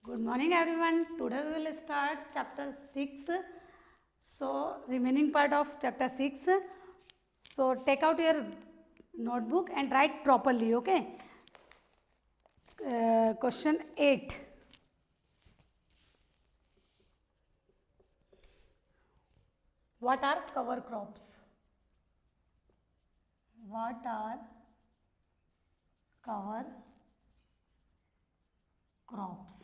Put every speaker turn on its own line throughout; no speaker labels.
Good morning everyone. Today we will start chapter 6. So remaining part of chapter 6. So take out your notebook and write properly, okay? Question 8. What are cover crops? What are cover crops?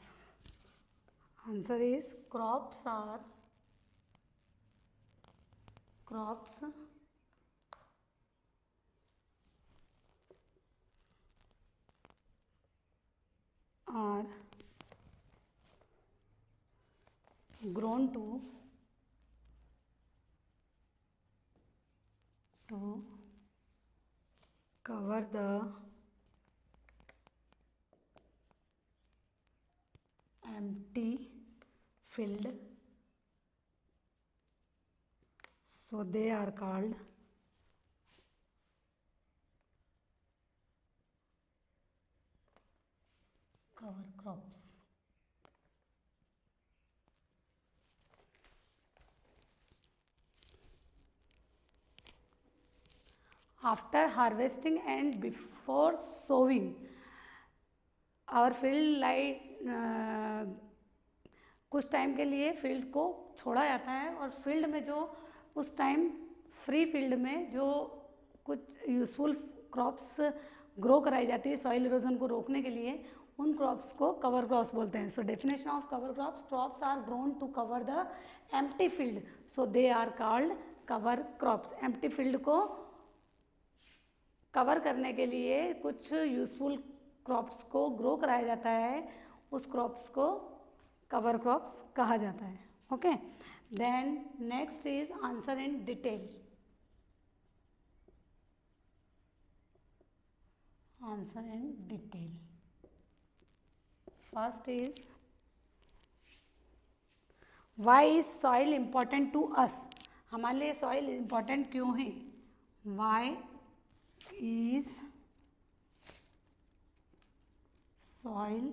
Answer is crops are grown to cover the empty field, so they are called cover crops. After harvesting and before sowing, our field light कुछ time के लिए field को छोड़ा जाता है और field में जो उस टाइम फ्री फील्ड में जो कुछ यूज़फुल क्रॉप्स ग्रो कराई जाती है सॉइल इरोजन को रोकने के लिए, उन क्रॉप्स को कवर क्रॉप्स बोलते हैं. So definition of cover crops: crops are grown to cover the empty field, so they are called cover crops. Empty field को कवर करने के लिए कुछ यूज़फुल क्रॉप्स को ग्रो कराया जाता है, उस क्रॉप्स को कवर क्रॉप्स कहा जाता है. Okay, then next is answer in detail. Answer in detail. First is why is soil important to us. हमारे लिए सॉइल इम्पॉर्टेंट क्यों है? Why is soil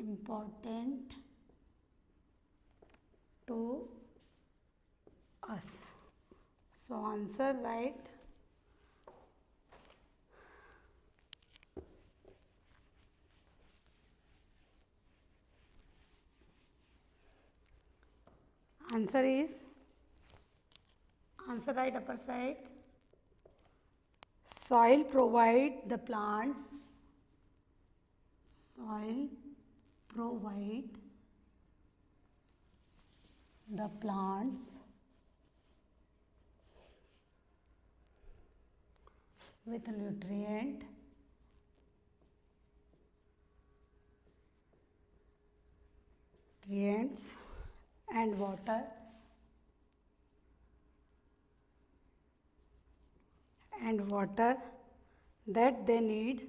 important to us? So answer right. Answer is answer right upper side. Soil provide the plants. Soil provide the plants with nutrients and water that they need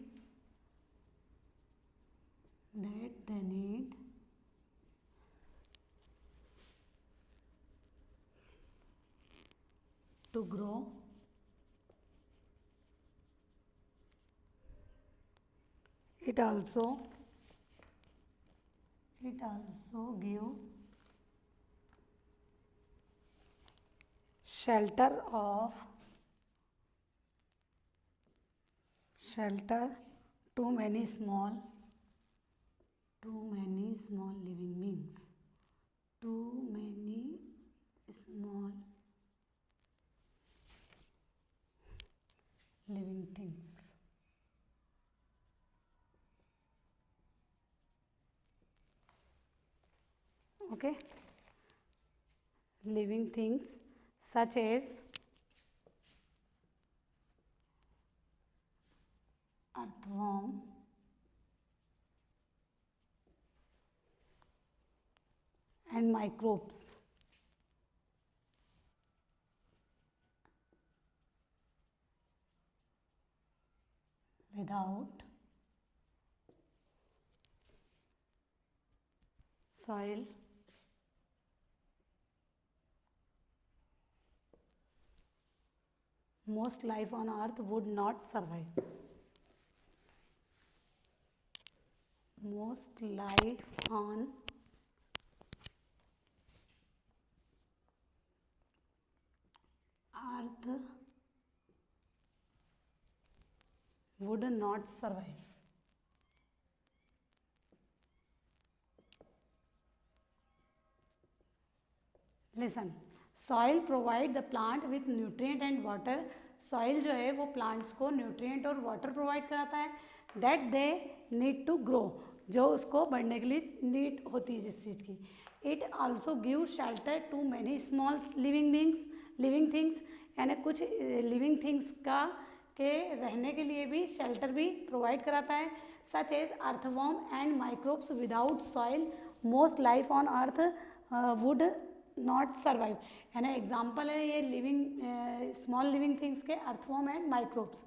to grow. It also give shelter to many small living beings. Too many small living things. Okay, living things such as earthworm, and microbes. Without soil, most life on earth would not survive. most life on earth would not survive. Listen, soil provide the plant with nutrient and water. Soil जो है वो plants को nutrient और water provide कराता है that they need to grow, जो उसको बढ़ने के लिए नीड होती है जिस चीज़ की. It also give shelter to many small living things, यानी कुछ लिविंग थिंग्स का के रहने के लिए भी शेल्टर भी प्रोवाइड कराता है. Such as earthworm and microbes. Without soil most life on earth would not survive. यानी एग्जाम्पल है ये लिविंग स्मॉल लिविंग थिंग्स के, earthworm and microbes.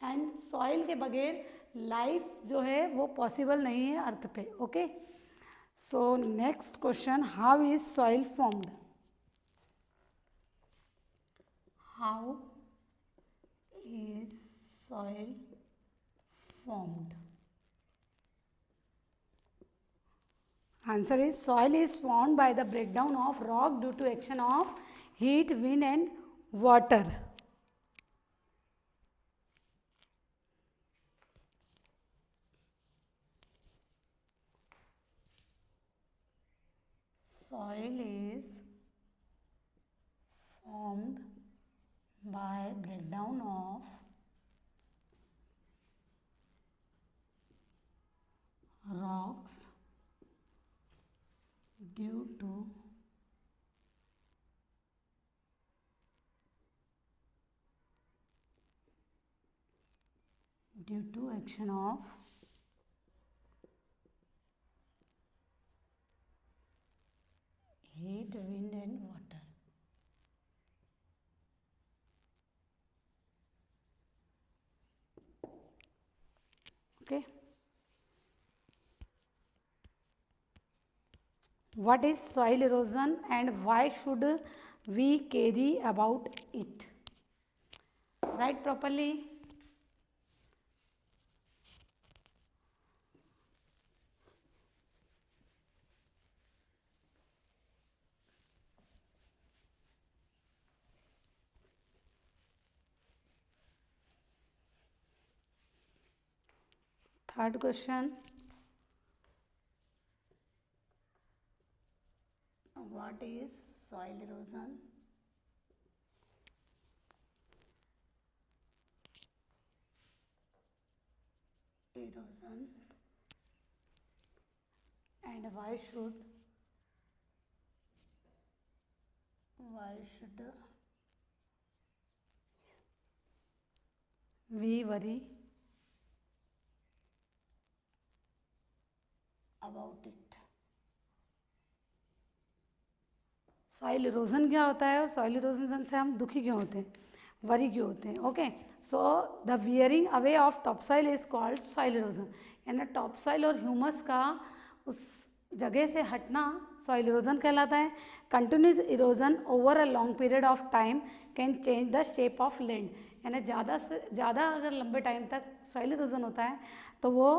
And soil के बगैर लाइफ जो है वो पॉसिबल नहीं है अर्थ पे. Okay, so next question, how is soil formed? How is soil formed? Answer is soil is formed by the breakdown of rock due to action of heat, wind and water. Soil is formed by breakdown of rocks due to action of heat, wind and water. Okay. What is soil erosion and why should we carry about it? Write properly. Third question. What is soil erosion? And why should we worry about it? Soil erosion क्या होता है और soil erosion से हम दुखी क्यों होते हैं, वरी क्यों होते हैं? Okay, so the wearing away of top soil is called soil erosion. यानी टॉप सॉइल और ह्यूमस का उस जगह से हटना सॉइल इरोजन कहलाता है. Continuous erosion over a long period of time can change the shape of land. यानी ज़्यादा से ज़्यादा अगर लंबे टाइम तक सॉइल इरोजन होता है तो वो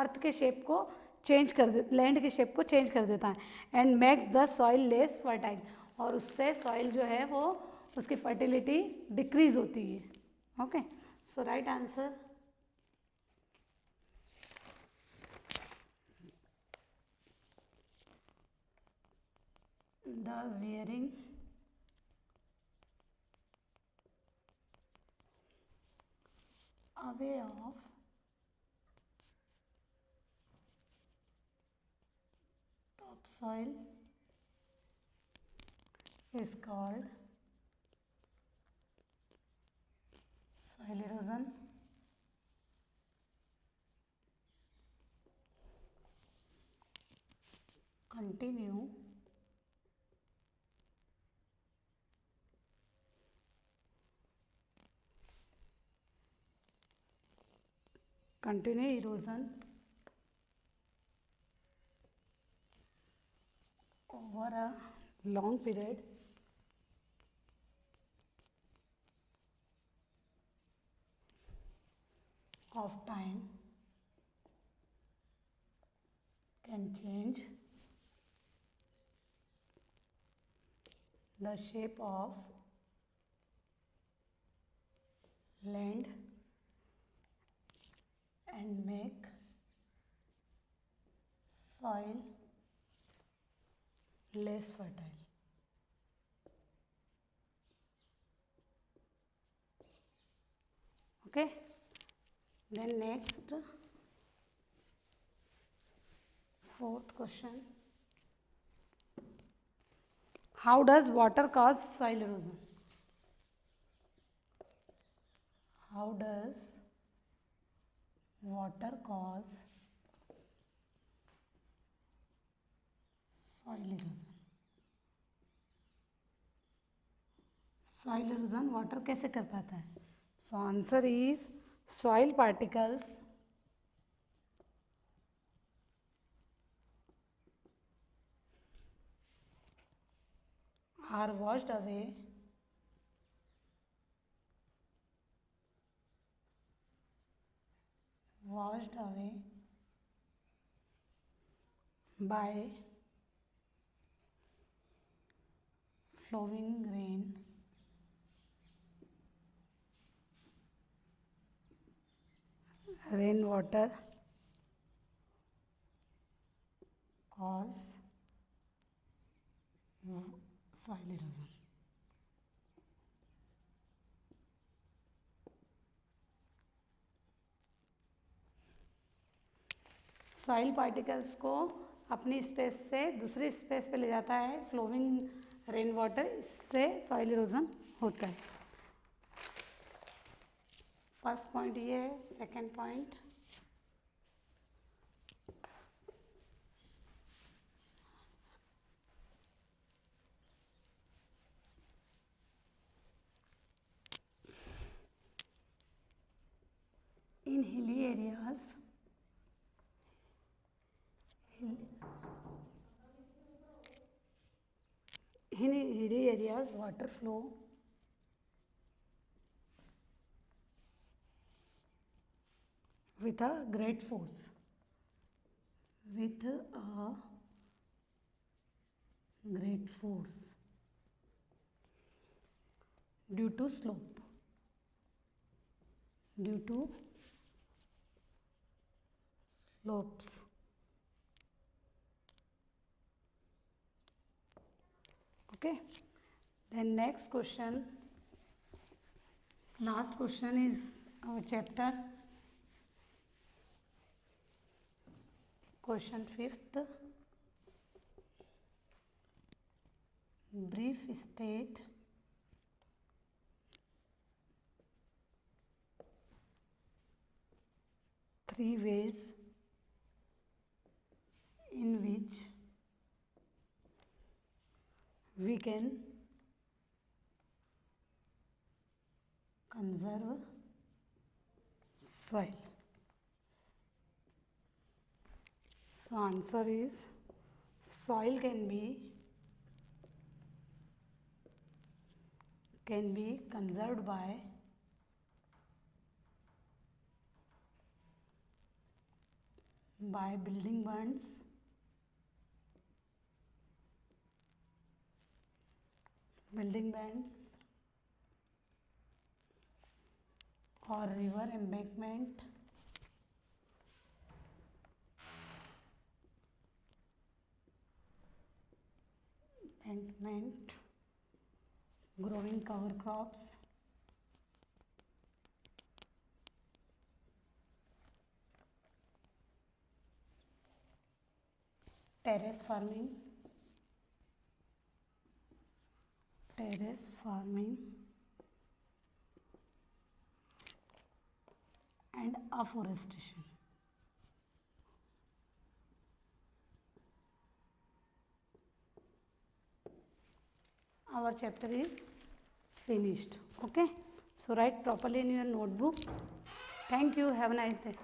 अर्थ के शेप को चेंज कर दे, लैंड के शेप को चेंज कर देता है. And makes the soil less fertile. और उससे सॉइल जो है वो उसकी फर्टिलिटी डिक्रीज होती है. Okay, so right answer the wearing away of soil is called soil erosion. Continue erosion over a long period of time can change the shape of land and make soil less fertile. Okay, then next, fourth question. How does water cause soil erosion? How does water cause soil erosion? Soil erosion water कैसे कर पाता है? So answer is soil particles are washed away by flowing rainwater cause soil erosion. Soil particles को अपनी space से दूसरी space पे ले जाता है फ्लोइंग रेन वाटर, इससे सॉइल इरोजन होता है. फर्स्ट पॉइंट ये है. Second point, in hilly areas water flow with a great force due to slopes. Okay, then next question, last question is our chapter. Question 5th, brief state three ways in which we can conserve soil. So answer is soil can be conserved by building bunds, or river embankment, growing cover crops, terrace farming, and afforestation. Our chapter is finished. Okay, so write properly in your notebook. Thank you. Have a nice day.